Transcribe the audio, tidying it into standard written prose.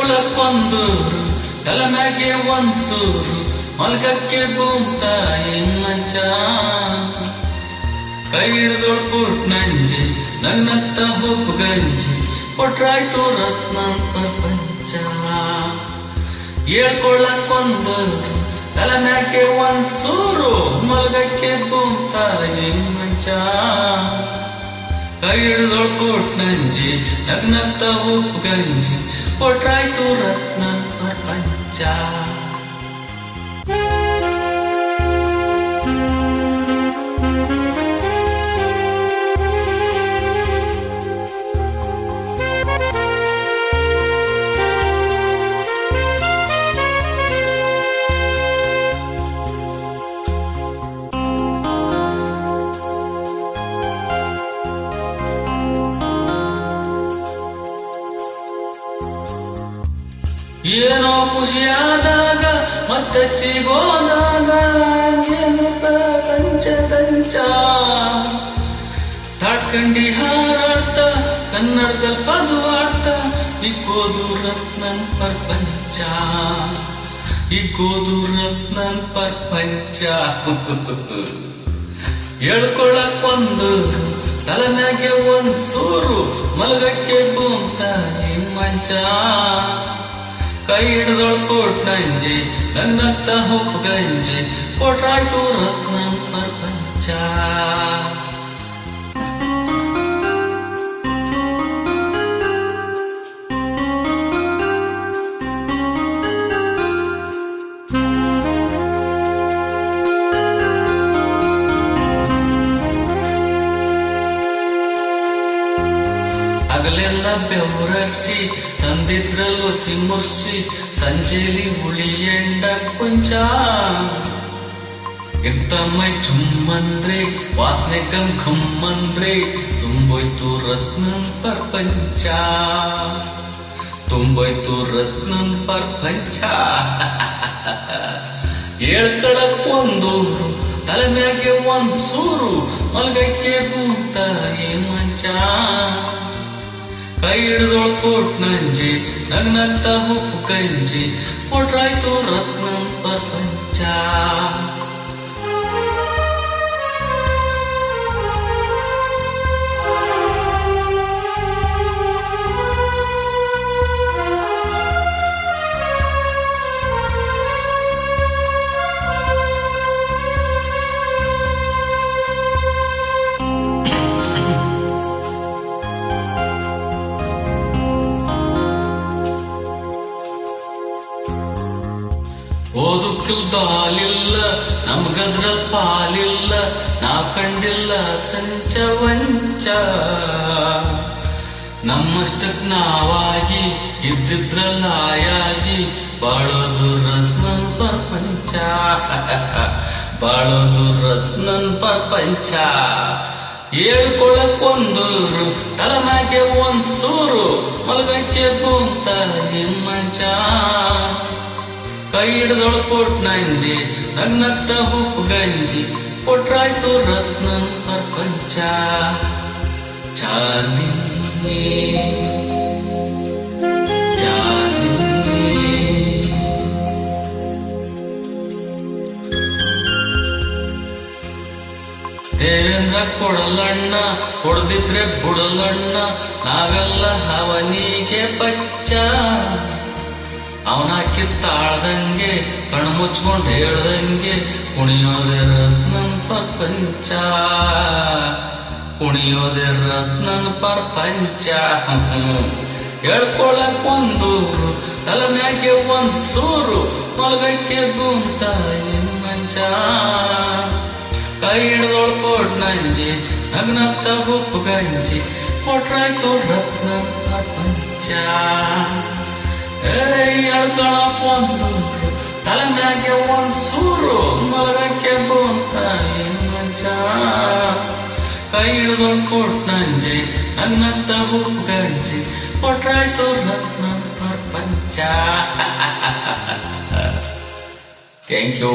ಹೇಳ್ಕೊಳಕ್ಕೊಂದೂರು ತಲೆ ಮ್ಯಾಗೆ ಒಂದ್ಸೂರು ಮಲ್ಗಕ್ಕೆ ಬೂಮ್ತಾಯಿ ಮಂಚ ಕೈ ಹಿಡಿದೊಳ್ಬಿಟ್ ನಂಜಿ ನನ್ನತ್ತ ಹುಬ್ಬು ಗಂಜಿ ಕೊಟ್ರಾಯ್ತು ರತ್ನ ಪ್ರಪಂಚ ಹೇಳ್ಕೊಳಕ್ಕೊಂದೂರು ತಲೆ ಮ್ಯಾಗೆ ಒಂದ್ಸೂರು ಮಲ್ಗಕ್ಕೆ ಬೂಮ್ತಾಯಿ ಮಂಚ ಕೈ ಹಿಡಿದೊಳ್ಬಿಟ್ ನಂಜಿ ನಗ್ನತ್ತ ಉಪ್ಪು ಗಂಜಿ ಕೊಟ್ರಾಯ್ತು ರತ್ನ ಪ್ರಪಂಚ ಏನೋ ಖುಷಿಯಾದಾಗ ಮತ್ತೆ ಚಿಗೋದಾಗ ಪಂಚದಂಚ ತಾಟ್ಕಂಡಿ ಹಾರಾಡ್ತ ಕನ್ನಡದಲ್ಲಿ ಪದವಾಡ್ತ ಇಕ್ಕೋದು ರತ್ನನ್ ಪ್ರಪಂಚ ಇಕ್ಕೋದು ರತ್ನನ್ ಪ್ರಪಂಚ ಹೇಳ್ಕೊಳಕ್ಕೊಂದೂರು ತಲೆ ಮ್ಯಾಗೆ ಒಂದ್ಸೂರು ಮಲಗಕ್ಕೆ ಬೂಮ್ತಾಯಿ ಮಂಚ ಕೈ ಹಿಡಿದೊಳ್ಬಿಟ್ ನಂಜಿ ನನ್ನತ್ತ ಹುಪ್ಪು ಗಂಜಿ ಕೊಟ್ರಾಯ್ತು ರತ್ನ ಪ್ರಪಂಚ ಹಗಲೆಲ್ಲ ಬೆವರರ್ಸಿ ತಂದಿದ್ರಲ್ವ ಸಿಮ್ಮುರ್ಸಿ ಸಂಜೆಲಿ ಹುಳಿ ಎಂಡ ಕೊಂಚ ಇರ್ತಮ್ಮೈ ಚುಮ್ಮಂದ್ರೆ ವಾಸನೆ ಗಮ್ ಘಮ್ಮಂದ್ರೆ ತುಂಬೋಯ್ತು ರತ್ನನ್ ಪ್ರಪಂಚ ತುಂಬೋಯ್ತು ರತ್ನನ್ ಪ್ರಪಂಚ ಹೇಳ್ಕೊಳಕ್ಕೊಂದೂರು ತಲೆ ಮ್ಯಾಗೆ ಒಂದ್ಸೂರು ಮಲ್ಗಕ್ಕೆ ಬೂಮ್ತಾಯಿ ಮಂಚ ಕೈ ಹಿಡಿದೊಳ್ಬಿಟ್ ನಂಜಿ ನನ್ನತ್ತ ಉಪ್ಪು ಗಂಜಿ ಕೊಟ್ರಾಯ್ತು ರತ್ನ ಪ್ರಪಂಚ ಓದುಕ್ಕಿಲ್ದಾಲಿಲ್ಲ ನಮ್ಗದ್ರಲ್ ಪಾಲಿಲ್ಲ ನಾವ್ ಕಂಡಿಲ್ಲ ವಂಚ ನಮ್ಮಷ್ಟಕ್ ನಾವಾಗಿ ಇದ್ದಿದ್ರಲ್ಲಾಯಾಗಿ ಬಾಳೋದು ರತ್ನನ್ ಪ್ರಪಂಚ ಬಾಳೋದು ರತ್ನನ್ ಪ್ರಪಂಚ ಹೇಳ್ಕೊಳಕ್ಕೊಂದೂರು ತಲೆ ಮ್ಯಾಗೆ ಒಂದ್ಸೂರು ಮಲಗಕ್ಕೆ ಬೂಮ್ತಾಯಿ ಮಂಚ ಕೈ ಹಿಡಿದೊಳ್ಬಿಟ್ ನಂಜಿ ನನ್ನತ್ತ ಹುಪ್ಪು ಗಂಜಿ ಕೊಟ್ರಾಯ್ತು ರತ್ನನ್ ಪ್ರಪಂಚ ಚಾಂದಿನಿ ಚಾಂದಿನಿ ದೇವೇಂದ್ರ ಕೊಡಲಣ್ಣ ಕೊಡದಿದ್ರೆ ಬುಡಲಣ್ಣ ನಾವೆಲ್ಲ ಅವನಿಗೆ ಪಚ್ಚ ಅವನ ಕಿತ್ತಾಳ್ದಂಗೆ ಕಣ್ಣು ಮುಚ್ಕೊಂಡು ಹೇಳ್ದಂಗೆ ಕುಣಿಯೋದೆ ರತ್ನನ್ ಪ್ರಪಂಚ ಕುಣಿಯೋದೆ ರತ್ನನ್ ಪ್ರಪಂಚ ಹೇಳ್ಕೊಳಕ್ಕೊಂದೂರು ತಲೆ ಮ್ಯಾಗೆ ಒಂದ್ಸೂರು ಮಲ್ಗಕ್ಕೆ ಬೂಮ್ತಾಯಿ ಮಂಚ ಕೈ ಹಿಡಿದೊಳ್ಬಿಟ್ ನಂಜಿ ನಗ್ನತ್ತ ಉಪ್ಪು ಗಂಜಿ ಕೊಟ್ರಾಯ್ತು ರತ್ನನ್ ಪ್ರಪಂಚ ಹೇಳ್ಕೊಳಕ್ಕೊಂದೂರು ತಲೆ ಮ್ಯಾಗೆ ಒಂದ್ಸೂರು ಮಲಗಕ್ಕೆ ಬೂಮ್ತಾಯಿ ಮಂಚ ಕೈ ಹಿಡಿದೊಳ್ಬಿಟ್ ನಂಜಿ ನನ್ನತ್ತ ಉಪ್ಪು ಗಂಜಿ ಕೊಟ್ರಾಯ್ತು ರತ್ನನ್ ಪ್ರಪಂಚ ಥ್ಯಾಂಕ್ ಯು.